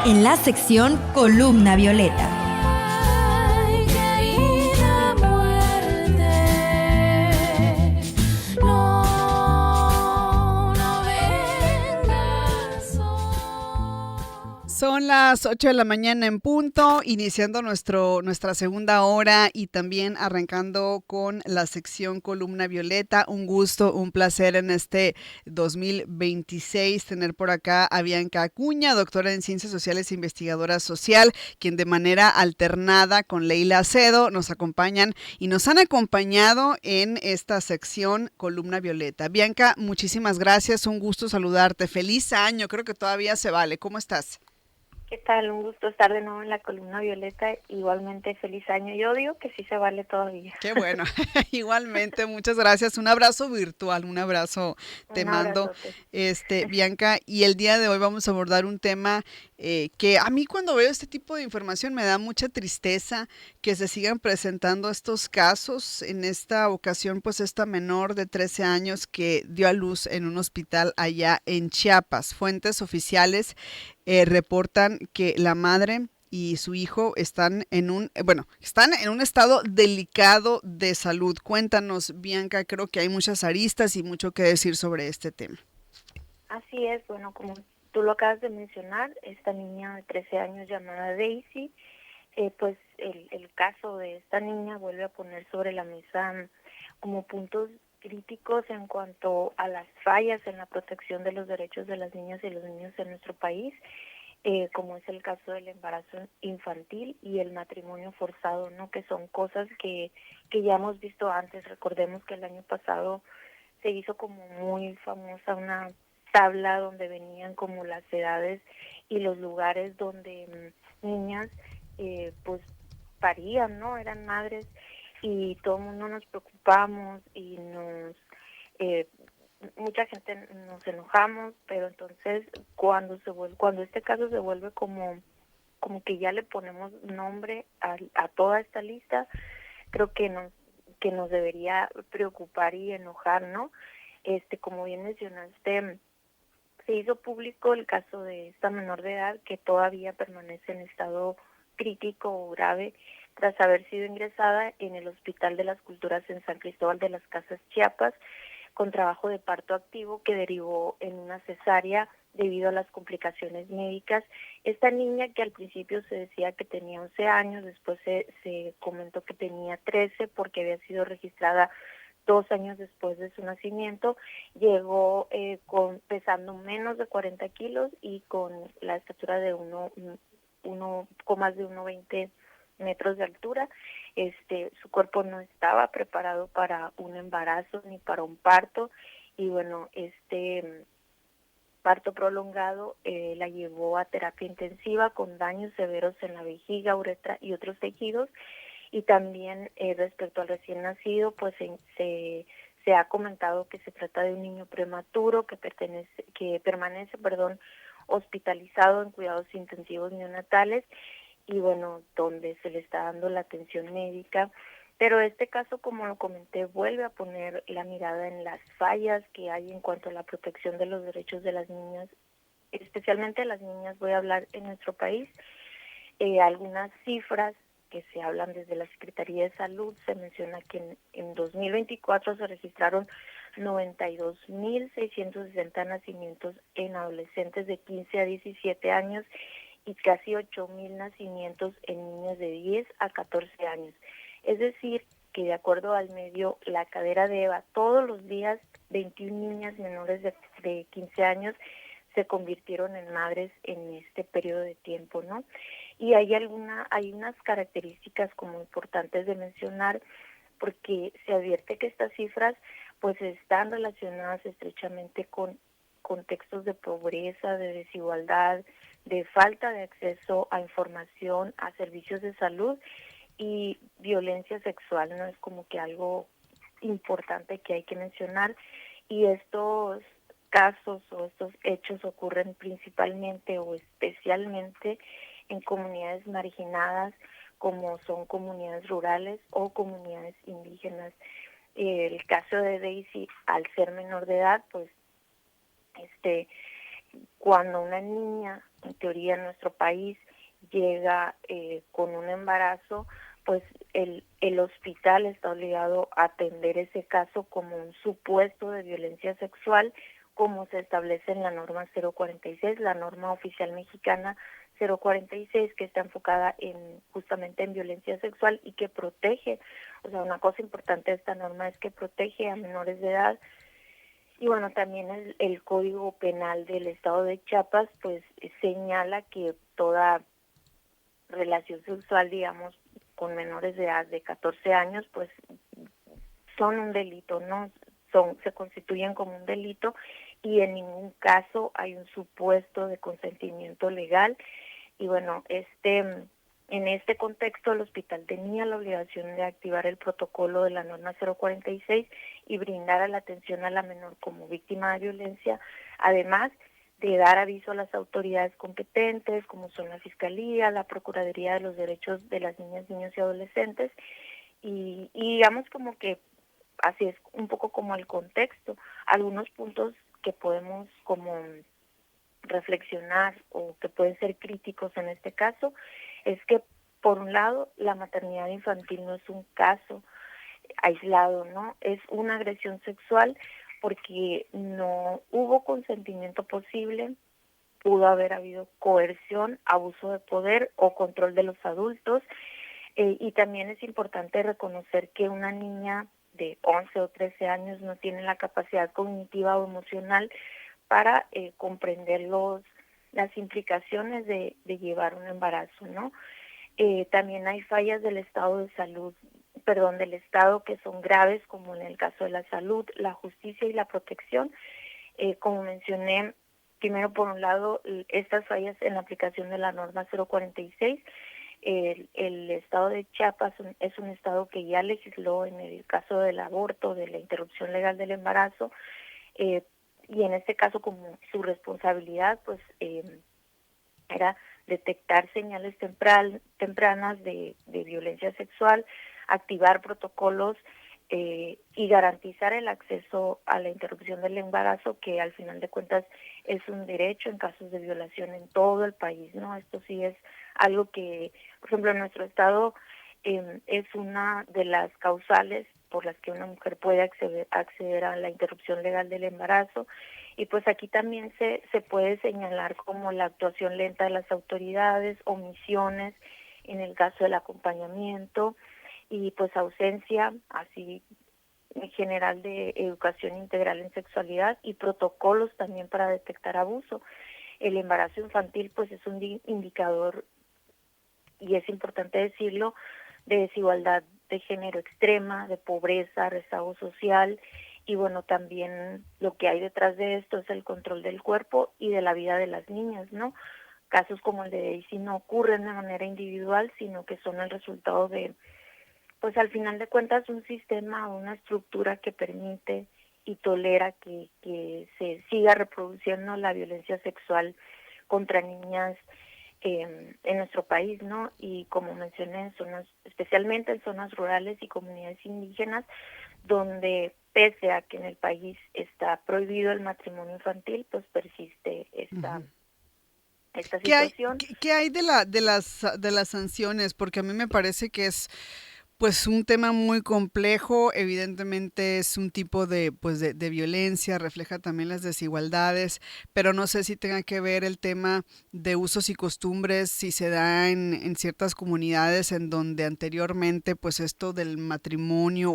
en la sección Columna Violeta. Ay, querida muerte, no vengas hoy. Son las 8 de la mañana en punto, iniciando nuestra segunda hora y también arrancando con la sección Columna Violeta. Un gusto, un placer en este 2026 tener por acá a Bianca Acuña, doctora en Ciencias Sociales e investigadora social, quien de manera alternada con Leila Acedo nos acompañan y nos han acompañado en esta sección Columna Violeta. Bianca, muchísimas gracias, un gusto saludarte. Feliz año, creo que todavía se vale. ¿Cómo estás? ¿Qué tal? Un gusto estar de nuevo en la Columna Violeta. Igualmente, feliz año. Yo digo que sí se vale todavía. Qué bueno. Igualmente, muchas gracias. Un abrazo virtual, un abrazo te Un mando, abrazote. Bianca. Y el día de hoy vamos a abordar un tema que a mí cuando veo este tipo de información me da mucha tristeza que se sigan presentando estos casos. En esta ocasión, pues esta menor de 13 años que dio a luz en un hospital allá en Chiapas. Fuentes oficiales reportan que la madre y su hijo están en un estado delicado de salud. Cuéntanos, Bianca, creo que hay muchas aristas y mucho que decir sobre este tema. Así es, bueno, como tú lo acabas de mencionar, esta niña de 13 años llamada Daisy, pues el caso de esta niña vuelve a poner sobre la mesa como puntos críticos en cuanto a las fallas en la protección de los derechos de las niñas y los niños en nuestro país. Como es el caso del embarazo infantil y el matrimonio forzado, ¿no? Que son cosas que ya hemos visto antes. Recordemos que el año pasado se hizo como muy famosa una tabla donde venían como las edades y los lugares donde niñas pues parían, ¿no? Eran madres y todo el mundo nos preocupamos y eh, mucha gente nos enojamos, pero entonces cuando este caso se vuelve como que ya le ponemos nombre a toda esta lista, creo que nos debería preocupar y enojar, ¿no? Como bien mencionaste, se hizo público el caso de esta menor de edad que todavía permanece en estado crítico o grave tras haber sido ingresada en el Hospital de las Culturas en San Cristóbal de las Casas, Chiapas, con trabajo de parto activo que derivó en una cesárea debido a las complicaciones médicas. Esta niña, que al principio se decía que tenía 11 años, después se comentó que tenía 13 porque había sido registrada 2 años después de su nacimiento, llegó pesando menos de 40 kilos y con la estatura de poco más de 1,20 metros de altura. Su cuerpo no estaba preparado para un embarazo ni para un parto, y bueno, parto prolongado la llevó a terapia intensiva con daños severos en la vejiga, uretra y otros tejidos. Y también respecto al recién nacido, pues se ha comentado que se trata de un niño prematuro que permanece, hospitalizado en cuidados intensivos neonatales, y bueno, donde se le está dando la atención médica. Pero este caso, como lo comenté, vuelve a poner la mirada en las fallas que hay en cuanto a la protección de los derechos de las niñas, especialmente de las niñas. Voy a hablar en nuestro país. Algunas cifras que se hablan desde la Secretaría de Salud, se menciona que en 2024 se registraron 92.660 nacimientos en adolescentes de 15 a 17 años y casi 8,000 nacimientos en niños de 10 a 14 años. Es decir, que de acuerdo al medio La Cadera de Eva, todos los días 21 niñas menores de 15 años se convirtieron en madres en este periodo de tiempo, ¿no? Y hay unas características como importantes de mencionar, porque se advierte que estas cifras pues están relacionadas estrechamente con contextos de pobreza, de desigualdad, de falta de acceso a información, a servicios de salud y violencia sexual, ¿no? Es como que algo importante que hay que mencionar. Y estos casos o estos hechos ocurren principalmente o especialmente en comunidades marginadas, como son comunidades rurales o comunidades indígenas. El caso de Daisy, al ser menor de edad, pues cuando una niña en teoría en nuestro país llega con un embarazo, pues el hospital está obligado a atender ese caso como un supuesto de violencia sexual, como se establece en la norma 046, la norma oficial mexicana 046, que está enfocada justamente en violencia sexual y que protege. O sea, una cosa importante de esta norma es que protege a menores de edad. Y bueno, también el Código Penal del Estado de Chiapas pues señala que toda relación sexual, digamos, con menores de edad de 14 años, pues son un delito, ¿no? Se constituyen como un delito y en ningún caso hay un supuesto de consentimiento legal. Y bueno, en este contexto el hospital tenía la obligación de activar el protocolo de la norma 046 y brindar la atención a la menor como víctima de violencia, además de dar aviso a las autoridades competentes, como son la Fiscalía, la Procuraduría de los Derechos de las Niñas, Niños y Adolescentes, y digamos como que así es un poco como el contexto. Algunos puntos que podemos como reflexionar o que pueden ser críticos en este caso es que, por un lado, la maternidad infantil no es un caso aislado, ¿no? Es una agresión sexual porque no hubo consentimiento posible, pudo haber habido coerción, abuso de poder o control de los adultos, y también es importante reconocer que una niña de 11 o 13 años no tiene la capacidad cognitiva o emocional para comprender las implicaciones de llevar un embarazo, ¿no? También hay fallas del estado de salud, del Estado, que son graves, como en el caso de la salud, la justicia y la protección. Como mencioné, primero, por un lado, estas fallas en la aplicación de la norma 046. El estado de Chiapas es un estado que ya legisló en el caso del aborto, de la interrupción legal del embarazo, y en este caso, como su responsabilidad, pues era detectar señales tempranas de violencia sexual, activar protocolos y garantizar el acceso a la interrupción del embarazo, que al final de cuentas es un derecho en casos de violación en todo el país, ¿no? Esto sí es algo que, por ejemplo, en nuestro estado es una de las causales por las que una mujer puede acceder a la interrupción legal del embarazo. Y pues aquí también se puede señalar como la actuación lenta de las autoridades, omisiones en el caso del acompañamiento y pues ausencia así en general de educación integral en sexualidad y protocolos también para detectar abuso. El embarazo infantil pues es un indicador, y es importante decirlo, de desigualdad de género extrema, de pobreza, rezago social, y bueno, también lo que hay detrás de esto es el control del cuerpo y de la vida de las niñas, ¿no? Casos como el de Daisy no ocurren de manera individual, sino que son el resultado de, pues al final de cuentas, un sistema o una estructura que permite y tolera que se siga reproduciendo la violencia sexual contra niñas en nuestro país, ¿no? Y como mencioné, especialmente en zonas rurales y comunidades indígenas, donde pese a que en el país está prohibido el matrimonio infantil, pues persiste esta situación. ¿Qué hay de las sanciones? Porque a mí me parece que es pues un tema muy complejo, evidentemente es un tipo de violencia, refleja también las desigualdades, pero no sé si tenga que ver el tema de usos y costumbres, si se da en ciertas comunidades en donde anteriormente pues esto del matrimonio,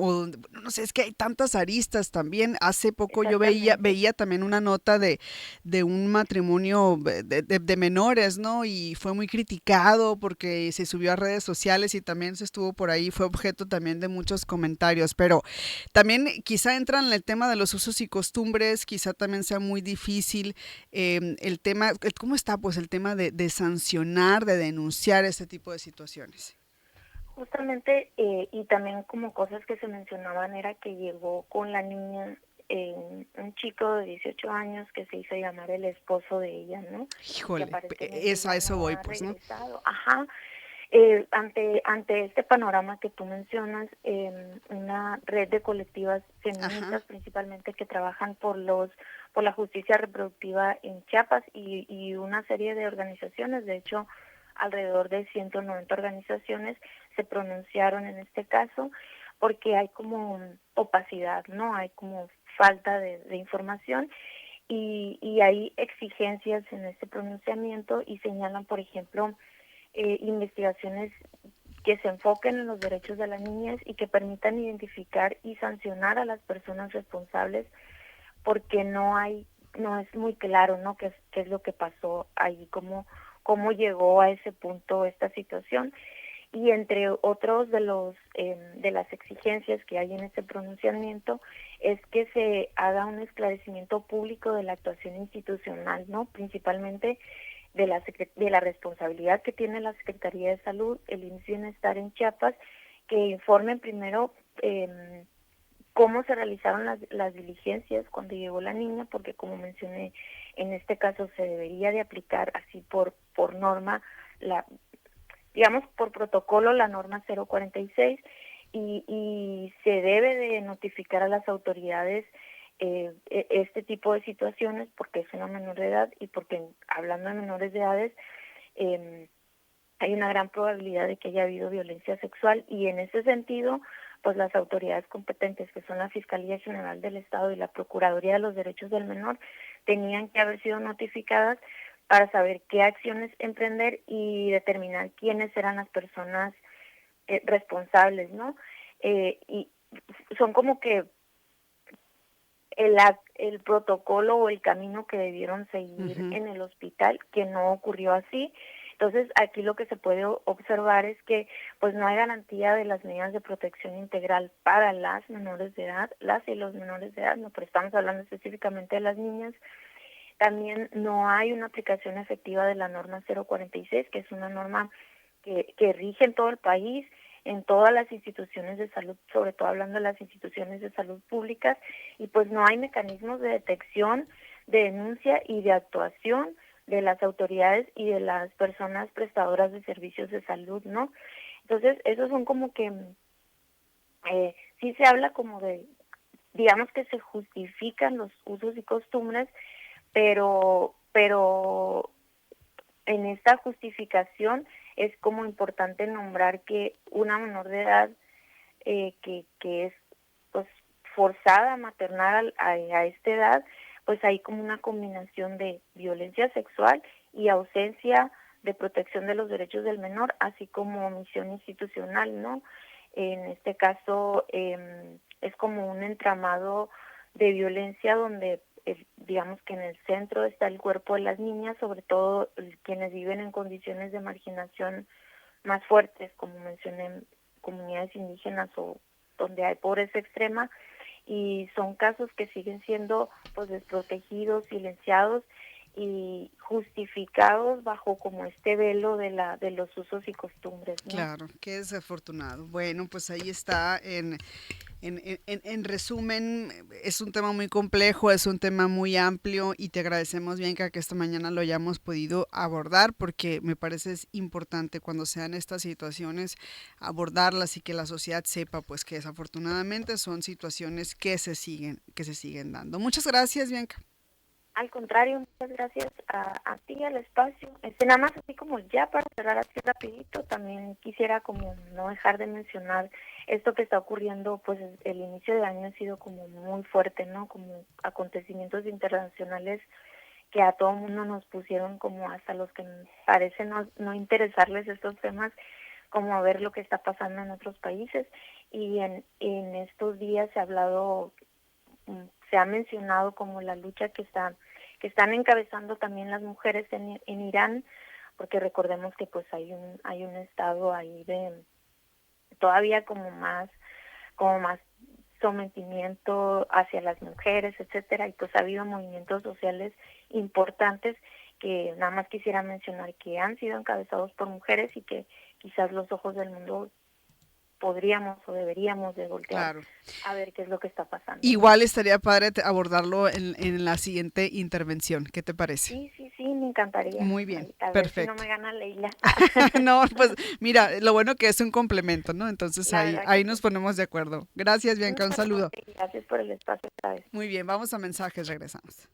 no sé, es que hay tantas aristas también. Hace poco yo veía también una nota de un matrimonio de menores, ¿no? Y fue muy criticado porque se subió a redes sociales y también se estuvo por ahí, fue objeto también de muchos comentarios, pero también quizá entra en el tema de los usos y costumbres, quizá también sea muy difícil el tema, ¿cómo está pues el tema de sancionar, de denunciar este tipo de situaciones? Justamente, y también como cosas que se mencionaban era que llegó con la niña un chico de 18 años que se hizo llamar el esposo de ella, ¿no? Que Híjole, aparentemente ya eso no voy ha pues, ¿no? regresado. Ajá. ante este panorama que tú mencionas, una red de colectivas feministas Ajá. principalmente que trabajan por la justicia reproductiva en Chiapas y una serie de organizaciones, de hecho alrededor de 190 organizaciones se pronunciaron en este caso porque hay como opacidad, ¿no? Hay como falta de información y hay exigencias en este pronunciamiento y señalan, por ejemplo, investigaciones que se enfoquen en los derechos de las niñas y que permitan identificar y sancionar a las personas responsables porque no es muy claro, ¿no? Qué es lo que pasó ahí, cómo llegó a ese punto esta situación. Y entre otros de las exigencias que hay en este pronunciamiento es que se haga un esclarecimiento público de la actuación institucional, ¿no? Principalmente de la responsabilidad que tiene la Secretaría de Salud, el IMSS Bienestar en Chiapas, que informen primero cómo se realizaron las diligencias cuando llegó la niña, porque como mencioné, en este caso se debería de aplicar así por norma, digamos por protocolo, la norma 046 y se debe de notificar a las autoridades este tipo de situaciones porque es una menor de edad y porque hablando de menores de edades hay una gran probabilidad de que haya habido violencia sexual y en ese sentido pues las autoridades competentes que son la Fiscalía General del Estado y la Procuraduría de los Derechos del Menor tenían que haber sido notificadas para saber qué acciones emprender y determinar quiénes eran las personas responsables, ¿no? Y son como que el protocolo o el camino que debieron seguir Ujú. en el hospital, que no ocurrió así. Entonces, aquí lo que se puede observar es que pues no hay garantía de las medidas de protección integral para las menores de edad, las y los menores de edad, no, pero estamos hablando específicamente de las niñas. También no hay una aplicación efectiva de la norma 046, que es una norma que rige en todo el país, en todas las instituciones de salud, sobre todo hablando de las instituciones de salud públicas, y pues no hay mecanismos de detección, de denuncia y de actuación de las autoridades y de las personas prestadoras de servicios de salud, ¿no? Entonces, esos son como que sí se habla como de, digamos que se justifican los usos y costumbres, pero en esta justificación es como importante nombrar que una menor de edad que es pues forzada a maternar a esta edad, pues hay como una combinación de violencia sexual y ausencia de protección de los derechos del menor, así como omisión institucional, ¿no? En este caso es como un entramado de violencia donde digamos que en el centro está el cuerpo de las niñas, sobre todo quienes viven en condiciones de marginación más fuertes, como mencioné, comunidades indígenas o donde hay pobreza extrema, y son casos que siguen siendo pues desprotegidos, silenciados y justificados bajo como este velo de los usos y costumbres, ¿no? Claro, qué desafortunado. Bueno, pues ahí está en resumen, es un tema muy complejo, es un tema muy amplio y te agradecemos, Bianca, que esta mañana lo hayamos podido abordar porque me parece es importante cuando sean estas situaciones abordarlas y que la sociedad sepa pues que desafortunadamente son situaciones que se siguen dando. Muchas gracias, Bianca. Al contrario, muchas gracias a ti, al espacio. Nada más así como ya para cerrar así rapidito, también quisiera como no dejar de mencionar esto que está ocurriendo, pues el inicio de año ha sido como muy fuerte, ¿no? Como acontecimientos internacionales que a todo mundo nos pusieron como hasta los que parece no interesarles estos temas, como a ver lo que está pasando en otros países. Y en estos días se ha hablado, se ha mencionado como la lucha que están encabezando también las mujeres en Irán, porque recordemos que pues hay un estado ahí de todavía como más sometimiento hacia las mujeres, etcétera, y pues ha habido movimientos sociales importantes que nada más quisiera mencionar que han sido encabezados por mujeres y que quizás los ojos del mundo podríamos o deberíamos de voltear Claro. a ver qué es lo que está pasando. Igual estaría padre abordarlo en la siguiente intervención. ¿Qué te parece? Sí, me encantaría. Muy bien, A ver perfecto. si no me gana Leila. No, pues mira, lo bueno que es un complemento, ¿no? Entonces La ahí, verdad que ahí sí. nos ponemos de acuerdo. Gracias, Bianca, un saludo. Gracias por el espacio esta vez. Muy bien, vamos a mensajes, regresamos.